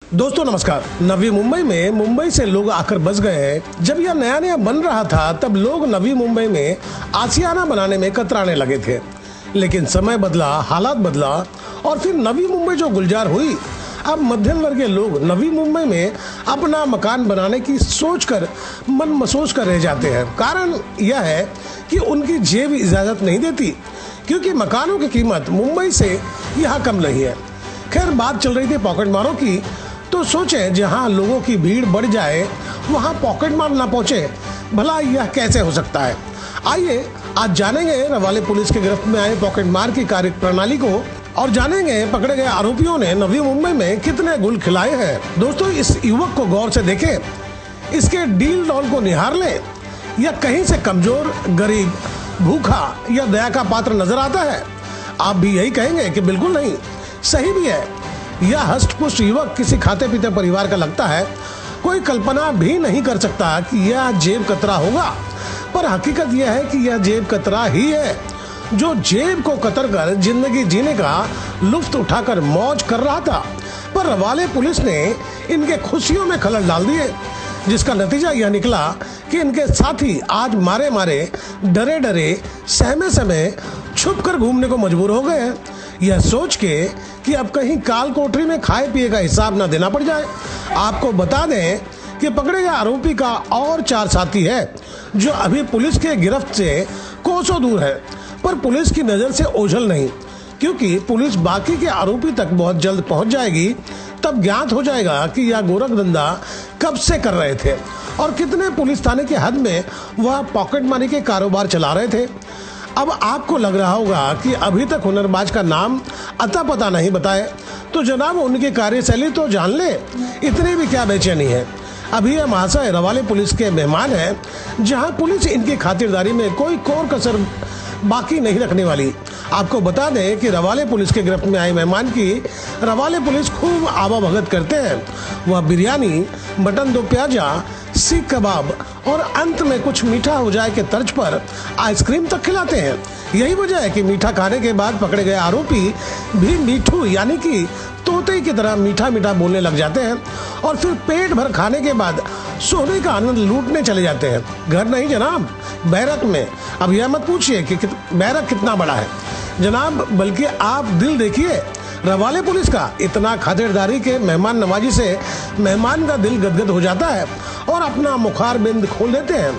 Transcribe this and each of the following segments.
दोस्तों नमस्कार। नवी मुंबई में मुंबई से लोग आकर बस गए हैं। जब यह नया नया बन रहा था तब लोग नवी मुंबई में आशियाना बनाने में कतराने लगे थे, लेकिन समय बदला, हालात बदला और फिर नवी मुंबई जो गुलजार हुई। अब मध्यम वर्गीय लोग नवी मुंबई में अपना मकान बनाने की सोचकर मन मसोच कर रह जाते हैं। कारण यह है कि उनकी जेब इजाज़त नहीं देती, क्योंकि मकानों की कीमत मुंबई से यहाँ कम नहीं है। खैर, बात चल रही थी पॉकेट मारों की, तो सोचें जहां लोगों की भीड़ बढ़ जाए वहां पॉकेट मार ना पहुंचे, भला यह कैसे हो सकता है। आइए आज जानेंगे रवाले पुलिस के गिरफ्त में आए पॉकेट मार की कार्य प्रणाली को और जानेंगे पकड़े गए आरोपियों ने नवी मुंबई में कितने गुल खिलाए हैं। दोस्तों, इस युवक को गौर से देखें, इसके डील डॉल को निहार लें। यह कहीं से कमजोर, गरीब, भूखा या दया का पात्र नजर आता है? आप भी यही कहेंगे कि बिल्कुल नहीं, सही भी है। यह हष्ट-पुष्ट युवक किसी खाते पीते परिवार का लगता है। कोई कल्पना भी नहीं कर सकता कि यह जेब कतरा होगा, पर हकीकत यह है कि यह जेब कतरा ही है, जो जेब को कतर कर जिंदगी जीने का लुत्फ उठाकर मौज कर रहा था। पर रवाले पुलिस ने इनके खुशियों में खलल डाल दिए, जिसका नतीजा यह निकला कि इनके साथी आज मारे मारे, डरे डरे, सहमे सहमे छुप कर घूमने को मजबूर हो गए हैं, यह सोच के कि अब कहीं काल कोठरी में खाए पिए का हिसाब ना देना पड़ जाए। आपको बता दें कि पकड़े गए आरोपी का और 4 साथी है, जो अभी पुलिस के गिरफ्त से कोसों दूर है, पर पुलिस की नज़र से ओझल नहीं, क्योंकि पुलिस बाकी के आरोपी तक बहुत जल्द पहुंच जाएगी। तब ज्ञात हो जाएगा कि यह गोरख धंधा कब से कर रहे थे और कितने पुलिस थाने के हद में वह पॉकेट मनी के कारोबार चला रहे थे। अब आपको लग रहा होगा कि अभी तक हुनरबाज का नाम अता पता नहीं बताए, तो जनाब उनकी कार्यशैली तो जान ले, इतनी भी क्या बेचैनी है। अभी यह महाशय रवाले पुलिस के मेहमान हैं, जहां पुलिस इनकी खातिरदारी में कोई कोर कसर बाकी नहीं रखने वाली। आपको बता दें कि रवाले पुलिस के गिरफ्त में आए मेहमान की रवाले पुलिस खूब आवा भगत करते हैं। वह बिरयानी, मटन 2 प्याजा, सीख कबाब और अंत में कुछ मीठा हो जाए के तर्ज पर आइसक्रीम तक खिलाते हैं। यही वजह है कि मीठा खाने के बाद पकड़े गए आरोपी भी मीठू यानी कि तोते की तरह मीठा मीठा बोलने लग जाते हैं और फिर पेट भर खाने के बाद सोने का आनंद लूटने चले जाते हैं। घर नहीं जनाब, बैरक में। अब यह मत पूछिए कि बैरक कितना बड़ा है जनाब, बल्कि आप दिल देखिए रवाले पुलिस का। इतना खातिरदारी के मेहमान नवाजी से मेहमान का दिल गदगद हो जाता है और अपना मुखार बिंद खोल देते हैं।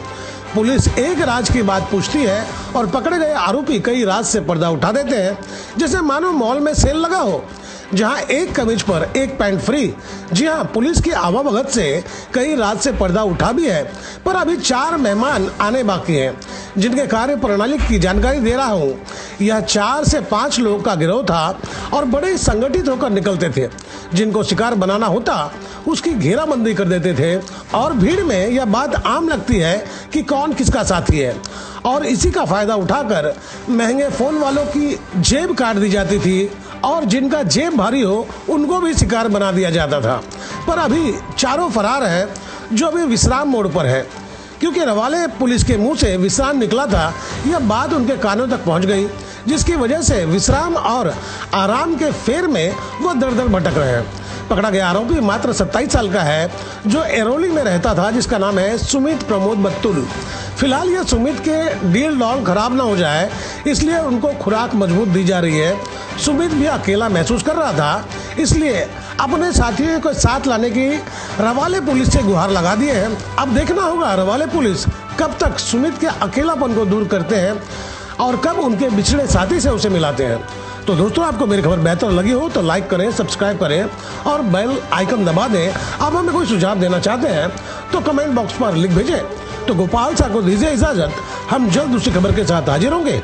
पुलिस एक राज की बात पूछती है और पकड़े गए आरोपी कई राज से पर्दा उठा देते हैं, जैसे मानो मॉल में सेल लगा हो, जहां एक कमीज पर एक पैंट फ्री। जी हाँ, पुलिस की आवाभगत से कई रात से पर्दा उठा भी है, पर अभी 4 मेहमान आने बाकी हैं, जिनके कार्य प्रणाली की जानकारी दे रहा हूँ। यह 4 से 5 लोगों का गिरोह था और बड़े संगठित होकर निकलते थे। जिनको शिकार बनाना होता उसकी घेराबंदी कर देते थे और भीड़ में यह बात आम लगती है कि कौन किसका साथी है, और इसी का फायदा उठाकर महंगे फोन वालों की जेब काट दी जाती थी और जिनका जेब भारी हो उनको भी शिकार बना दिया जाता था। पर अभी चारों फरार हैं, जो अभी विश्राम मोड़ पर है, क्योंकि रवाले पुलिस के मुंह से विश्राम निकला था। यह बात उनके कानों तक पहुंच गई, जिसकी वजह से विश्राम और आराम के फेर में वो दर दर भटक रहे हैं। पकड़ा गया आरोपी मात्र 27 साल का है, जो एरोली में रहता था, जिसका नाम है सुमित प्रमोद बत्तुल। फिलहाल यह सुमित के डील डॉल खराब ना हो जाए, इसलिए उनको खुराक मजबूत दी जा रही है। सुमित भी अकेला महसूस कर रहा था, इसलिए अपने साथियों को साथ लाने की रवाले पुलिस से गुहार लगा दिए हैं। अब देखना होगा रवाले पुलिस कब तक सुमित के अकेलापन को दूर करते हैं और कब उनके बिछड़े साथी से उसे मिलाते हैं। तो दोस्तों, आपको मेरी खबर बेहतर लगी हो तो लाइक करें, सब्सक्राइब करें और बेल आइकन दबा दें। आप हमें कोई सुझाव देना चाहते हैं तो कमेंट बॉक्स पर लिख भेजें। तो गोपाल साहब को दीजिए इजाजत, हम जल्द दूसरी खबर के साथ हाजिर होंगे।